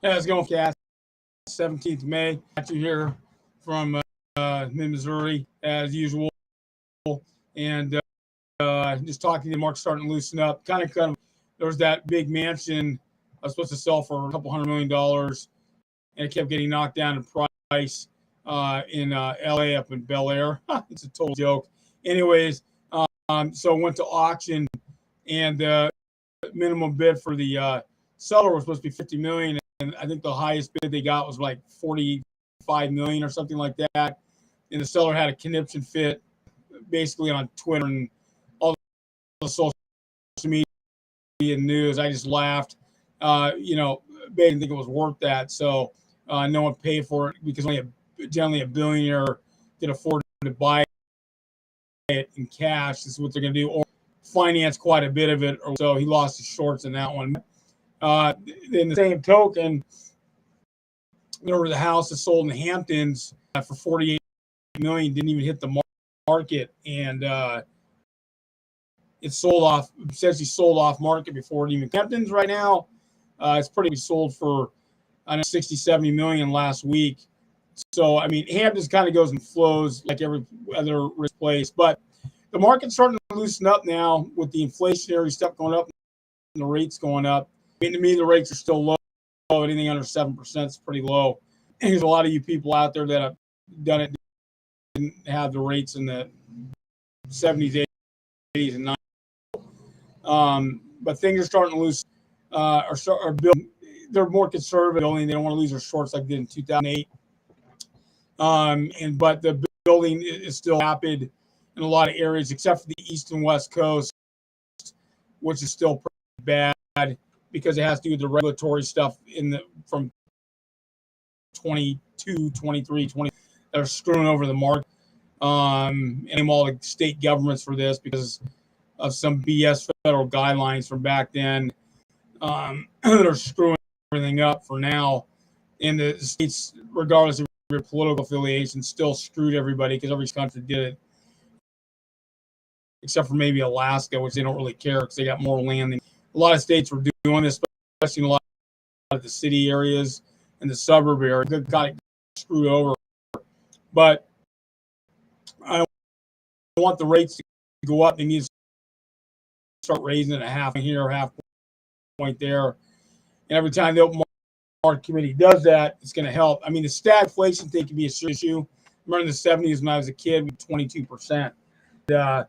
Yeah, it's going cast 17th May. Got you here from mid Missouri as usual, and just talking to the market starting to loosen up. There was that big mansion I was supposed to sell for a couple $100 million, and it kept getting knocked down in price in LA up in Bel Air. It's a total joke. Anyways, so I went to auction, and the minimum bid for the seller was supposed to be 50 million, and I think the highest bid they got was like 45 million or something like that. And the seller had a conniption fit, basically on Twitter and all the social media and news. I just laughed. They didn't think it was worth that, so no one paid for it because generally a billionaire can afford to buy it in cash. This is what they're going to do, or finance quite a bit of it, or so. He lost his shorts in that one. In the same token, the house is sold in the Hamptons for 48 million, didn't even hit the market, and it's essentially sold off market before it even Hamptons right now. It's pretty sold for 60, 70 million last week. So I mean, Hamptons kind of goes and flows like every other risk place, but the market's starting to loosen up now with the inflationary stuff going up and the rates going up. I mean, to me, the rates are still low. Anything under 7% is pretty low. And there's a lot of you people out there that have done it, didn't have the rates in the 70s, 80s, and 90s. But things are starting to lose, are building. They're more conservative, only they don't want to lose their shorts like they did in 2008. But the building is still rapid in a lot of areas, except for the east and west coast, which is still pretty bad because it has to do with the regulatory stuff from 22, 23, 20 that are screwing over the market. And all the state governments for this because of some BS federal guidelines from back then that are screwing everything up for now. And the states, regardless of your political affiliation, still screwed everybody because every country did it, except for maybe Alaska, which they don't really care because they got more land than a lot of states were doing this, especially in a lot of the city areas and the suburb area. Got screwed over. But I want the rates to go up. They need to start raising it a half here, half point there. And every time the open market committee does that, it's going to help. I mean, the stagflation thing can be a serious issue. I remember in the 70s when I was a kid, we had 22%.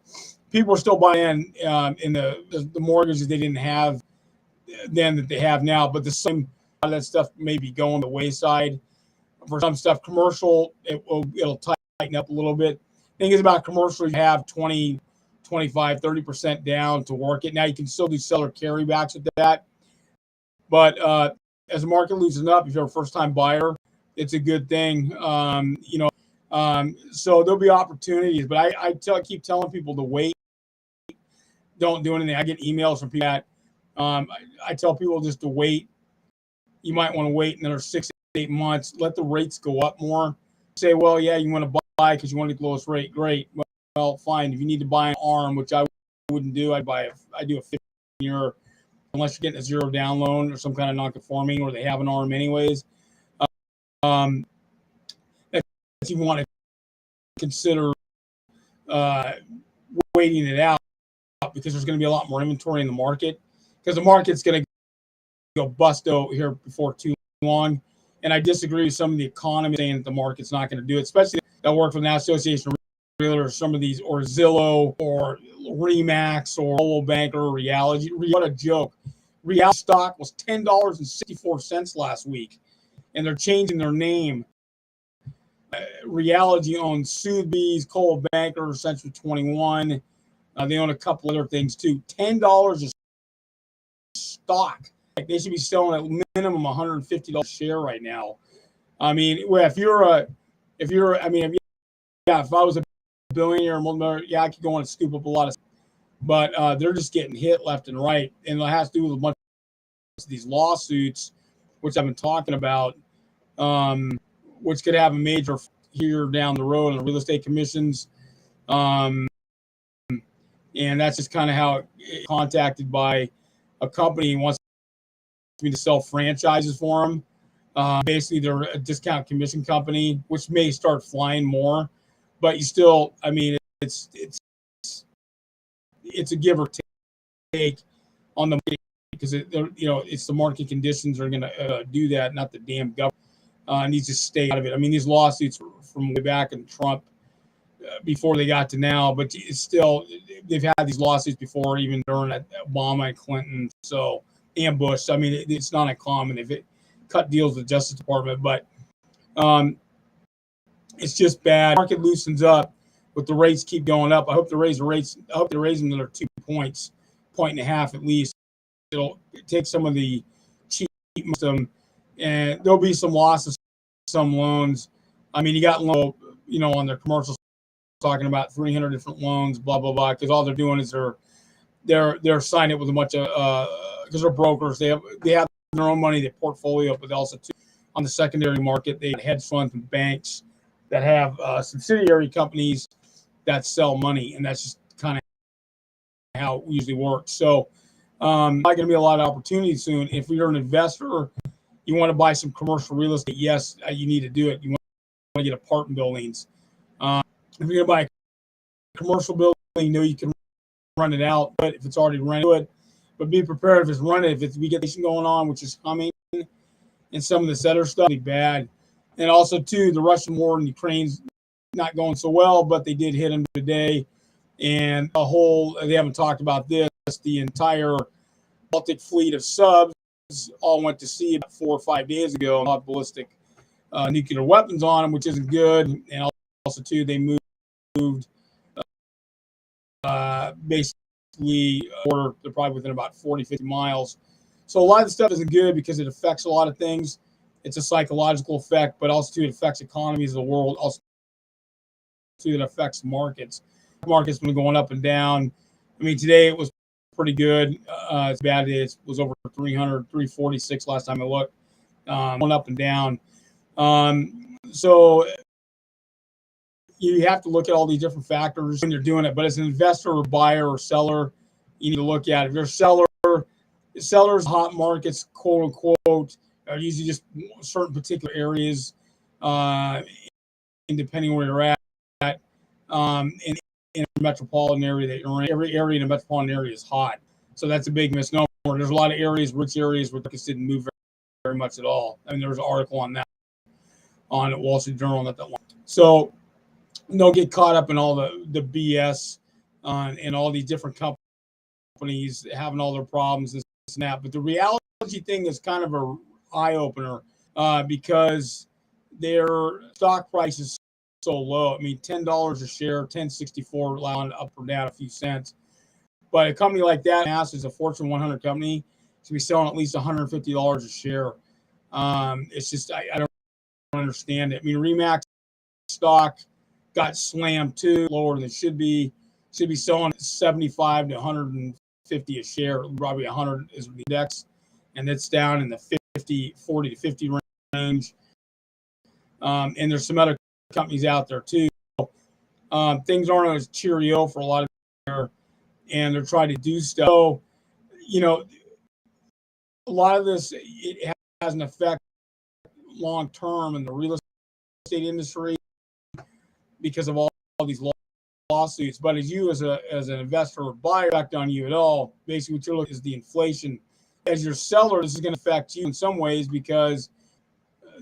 People are still buying in the mortgages they didn't have then that they have now, but the same a lot of that stuff may be going the wayside. For some stuff, commercial, it'll tighten up a little bit. Thing is about commercial, you have 20, 25, 30% down to work it. Now you can still do seller carrybacks with that. But as the market loosens up, if you're a first-time buyer, it's a good thing. So there'll be opportunities. But I keep telling people to wait. Don't do anything. I get emails from people that I tell people just to wait. You might want to wait another 6 to 8 months. Let the rates go up more. Say, well, yeah, you want to buy because you want to get the lowest rate. Great. Well, fine. If you need to buy an ARM, which I wouldn't do, I do a 15-year, unless you're getting a zero down loan or some kind of non-conforming, or they have an ARM anyways. If you want to consider waiting it out, because there's going to be a lot more inventory in the market, because the market's going to go busto here before too long. And I disagree with some of the economists saying that the market's not going to do it, especially that work for the National Association of Realtors, some of these, or Zillow, or Remax, or Global Bank, or Reality. What a joke. Reality stock was $10.64 last week, and they're changing their name. Reality owns Sotheby's, Coldwell Banker, Century 21. They own a couple other things too. $10 a stock. They should be selling at minimum $150 a share right now. I mean, if I was a billionaire or multimillionaire, yeah, I could go on and scoop up a lot of stuff. But they're just getting hit left and right. And it has to do with a bunch of these lawsuits, which I've been talking about, which could have a major here down the road on the real estate commissions. And that's just kind of how it contacted by a company who wants me to sell franchises for them. Basically, they're a discount commission company, which may start flying more, but you still, I mean, it's a give or take on the market because it's the market conditions are going to do that, not the damn government. Needs to stay out of it. I mean, these lawsuits from way back in Trump before they got to now, but it's still they've had these lawsuits before, even during Obama and Clinton. So and Bush. I mean, it's not uncommon if it cut deals with the Justice Department, but it's just bad. The market loosens up, but the rates keep going up. I hope they raise the rates. I hope they raise them another 2 points, point and a half at least. It'll take some of the cheap them, and there'll be some losses, some loans. I mean, you got low, on their commercials talking about 300 different loans, blah blah blah, because all they're doing is they're signing it with a bunch of because they're brokers. They have their own money, they portfolio, but also too, on the secondary market, they have hedge funds and banks that have subsidiary companies that sell money, and that's just kind of how it usually works. So, not going to be a lot of opportunities soon. If you're an investor, you want to buy some commercial real estate, yes, you need to do it. You want to get apartment buildings. If you're going to buy a commercial building, you know you can run it out, but if it's already rented, do it. But be prepared if it's rented. If we get this going on, which is coming, and some of this other stuff be bad. And also, too, the Russian war in Ukraine's not going so well, but they did hit them today. And they haven't talked about this, the entire Baltic fleet of subs all went to sea about 4 or 5 days ago and had ballistic nuclear weapons on them, which isn't good. And also, too, they moved basically, or they're probably within about 40, 50 miles. So a lot of the stuff isn't good because it affects a lot of things. It's a psychological effect, but also, too, it affects economies of the world. Also, too, it affects markets. The market's been going up and down. I mean, today it was pretty good. It's bad. It was over 300, 346 last time I looked. Going up and down. So you have to look at all these different factors when you're doing it. But as an investor or buyer or seller, you need to look at it. If you're a sellers, hot markets, quote unquote, are usually just certain particular areas, and depending where you're at, in a metropolitan area that you're in. Every area in a metropolitan area is hot. So that's a big misnomer. There's a lot of rich areas where markets didn't move very much at all. I mean, there was an article on that on Wall Street Journal not that long. So don't get caught up in all the BS and all these different companies having all their problems and that. But the reality thing is kind of a eye opener because their stock price is so low. I mean, $10 a share, $10.64, allowing up or down a few cents. But a company like that, is a Fortune 100 company, should be selling at least $150 a share. It's just I don't understand it. I mean, Remax stock got slammed too, lower than it should be. Should be selling at 75 to 150 a share. Probably 100 is the index, and it's down in the 40 to 50 range. And there's some other companies out there too. Things aren't as cheerio for a lot of them, and they're trying to do stuff. So, a lot of this it has an effect long term in the real estate industry because of all these lawsuits. But as an investor or buyer, effect on you at all. Basically, what you're looking at is the inflation. As your seller, this is going to affect you in some ways because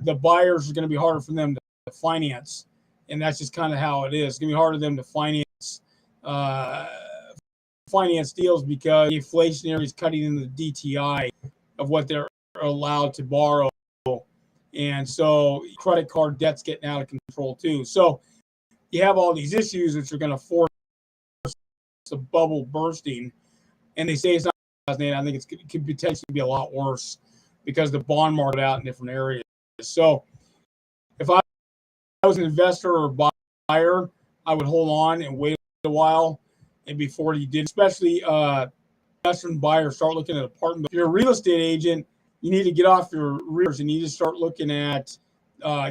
the buyers are going to be harder for them to finance, and that's just kind of how it is. It's going to be harder for them to finance deals because the inflationary is cutting into the DTI of what they're allowed to borrow, and so credit card debt's getting out of control too. So you have all these issues which are going to force the bubble bursting, and they say it's not. I think it could potentially be a lot worse because the bond market out in different areas. So if I was an investor or buyer, I would hold on and wait a while and before you did, especially investor and buyer, start looking at apartment. If you're a real estate agent, you need to get off your rears. You need to start looking at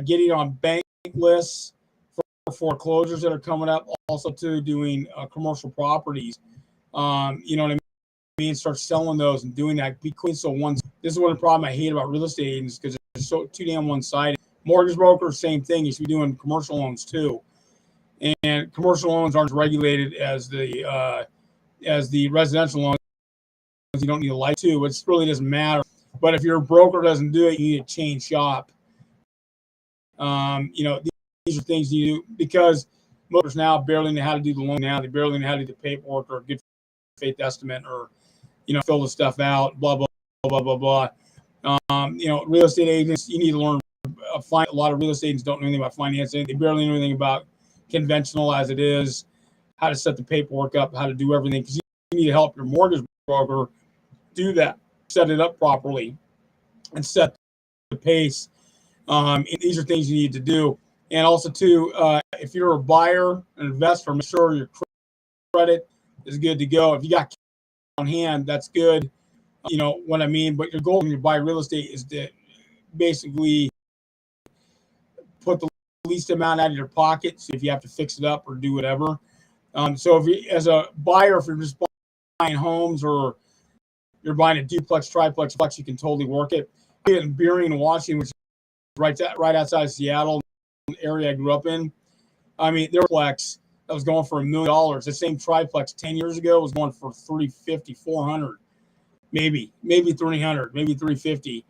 getting on bank lists for foreclosures that are coming up. Also, to doing commercial properties. You know what I mean? Start selling those and doing that. Be quick. So this is one of the problem I hate about real estate agents because so too damn one-sided. Mortgage broker, same thing. You should be doing commercial loans too. And commercial loans aren't regulated as the residential loans. You don't need a license too. It really doesn't matter. But if your broker doesn't do it, you need to change shop. These are things you do because most now barely know how to do the loan now. They barely know how to do the paperwork or good faith estimate or, fill the stuff out, blah, blah, blah, blah, blah. Real estate agents, you need to learn. A lot of real estate agents don't know anything about financing. They barely know anything about conventional as it is, how to set the paperwork up, how to do everything. Because you need to help your mortgage broker do that, set it up properly, and set the pace. These are things you need to do. And also, too, if you're a buyer, an investor, make sure your credit is good to go. If you got cash on hand, that's good. You know what I mean? But your goal when you buy real estate is to basically put the least amount out of your pocket. So if you have to fix it up or do whatever. So if you, as a buyer, if you're just buying homes or you're buying a duplex, triplex, you can totally work it. In Burien, Washington, which is right outside of Seattle, area I grew up in. I mean, there was a triplex that was going for $1 million. The same triplex 10 years ago was going for $350, $400, maybe $300, maybe $350.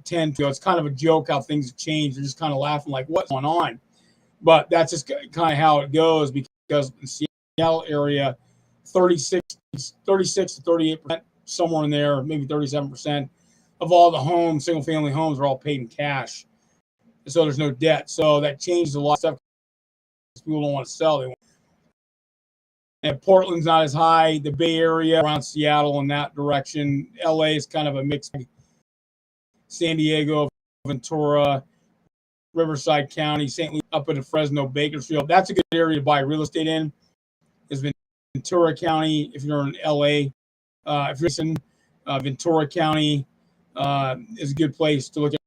10 ago. It's kind of a joke how things have changed. You're just kind of laughing like, what's going on? But that's just kind of how it goes because in the Seattle area, 36 to 38%, somewhere in there, maybe 37% of all the homes, single family homes, are all paid in cash. So there's no debt. So that changes a lot of stuff. People don't want to sell. And Portland's not as high. The Bay Area around Seattle in that direction. LA is kind of a mix. San Diego, Ventura, Riverside County, St. Louis, up into Fresno, Bakersfield. That's a good area to buy real estate in. Is Ventura County if you're in LA. If you're in Ventura County is a good place to look at.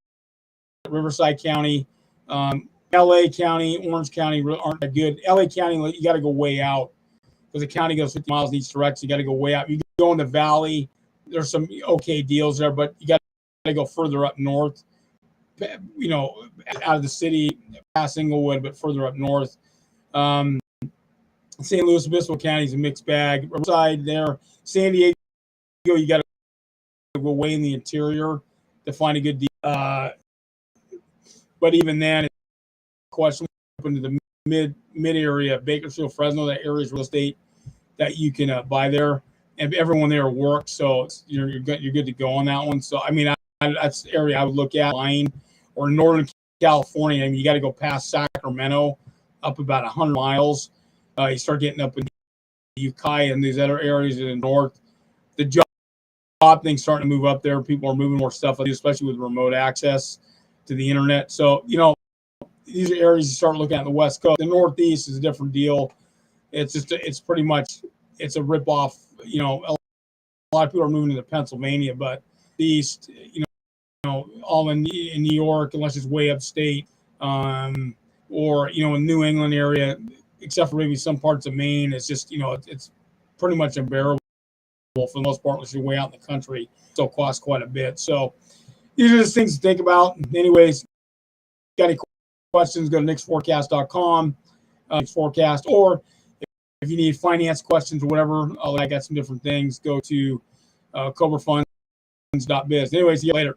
Riverside County, LA County, Orange County aren't that good. LA County, you got to go way out because the county goes 50 miles in each direction. You got to go way out. You can go in the valley. There's some okay deals there, but you got to go further up north, out of the city, past Inglewood, but further up north. St. Louis Obispo County is a mixed bag. Riverside there. San Diego, you got to go way in the interior to find a good deal. But even then, it's a question into the mid area, Bakersfield, Fresno, that area is real estate that you can buy there. And everyone there works, so you're good to go on that one. So, I mean, that's the area I would look at. Or Northern California, I mean, you got to go past Sacramento, up about 100 miles. You start getting up in Ukiah and these other areas in the north. The job thing's starting to move up there. People are moving more stuff, especially with remote access to the internet. So, these are areas you start looking at the West Coast. The Northeast is a different deal. It's pretty much a ripoff. A lot of people are moving into Pennsylvania, but the East, all in New York, unless it's way upstate, or in New England area, except for maybe some parts of Maine, it's just it's pretty much unbearable for the most part unless you're way out in the country. So it costs quite a bit. So these are just things to think about. Anyways, got any questions? Go to nickforecast.com, forecast, or if you need finance questions or whatever, I got some different things. Go to cobrafunds.biz. Anyways, see you later.